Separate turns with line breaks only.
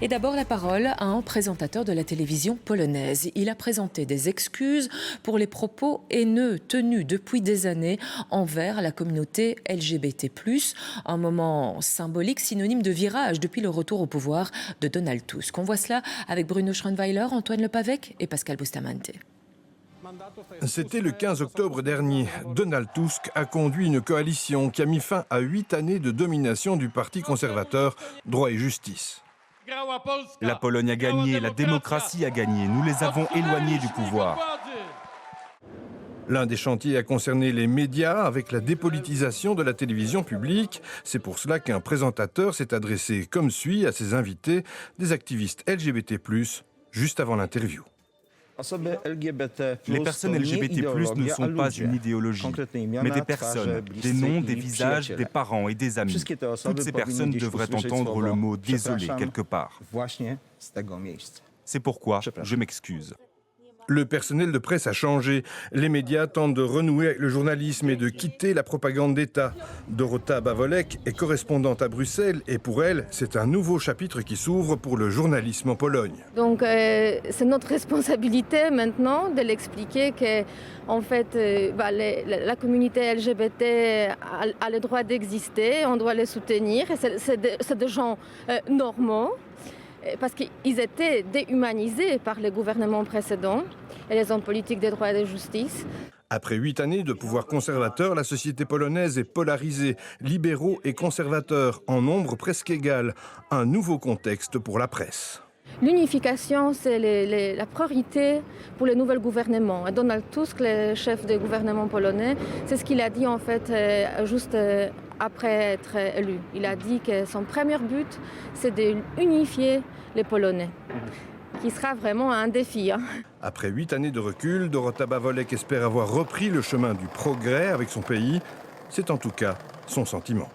Et d'abord la parole à un présentateur de la télévision polonaise. Il a présenté des excuses pour les propos haineux tenus depuis des années envers la communauté LGBT+. Un moment symbolique, synonyme de virage depuis le retour au pouvoir de Donald Tusk. On voit cela avec Bruno Schroenweiler, Antoine Lepavec et Pascal Bustamante.
C'était le 15 octobre dernier. Donald Tusk a conduit une coalition qui a mis fin à 8 années de domination du Parti conservateur Droit et Justice.
La Pologne a gagné, la démocratie a gagné. Nous les avons éloignés du pouvoir.
L'un des chantiers a concerné les médias avec la dépolitisation de la télévision publique. C'est pour cela qu'un présentateur s'est adressé comme suit à ses invités, des activistes LGBT+, juste avant l'interview.
Les personnes LGBT+, ne sont pas une idéologie, mais des personnes, des noms, des visages, des parents et des amis. Toutes ces personnes devraient entendre le mot « désolé » quelque part. C'est pourquoi je m'excuse.
Le personnel de presse a changé. Les médias tentent de renouer avec le journalisme et de quitter la propagande d'État. Dorota Bawolek est correspondante à Bruxelles et pour elle, c'est un nouveau chapitre qui s'ouvre pour le journalisme en Pologne.
Donc c'est notre responsabilité maintenant de l'expliquer que en fait, la communauté LGBT a le droit d'exister, on doit les soutenir. C'est des gens normaux. Parce qu'ils étaient déhumanisés par les gouvernements précédents et les hommes politiques des droits et de justice.
Après 8 années de pouvoir conservateur, la société polonaise est polarisée, libéraux et conservateurs, en nombre presque égal. Un nouveau contexte pour la presse.
L'unification, c'est la priorité pour le nouvel gouvernement. Et Donald Tusk, le chef du gouvernement polonais, c'est ce qu'il a dit en fait juste après être élu. Il a dit que son premier but, c'est d'unifier les Polonais, qui sera vraiment un défi.
Après 8 années de recul, Dorota Bawolek espère avoir repris le chemin du progrès avec son pays. C'est en tout cas son sentiment.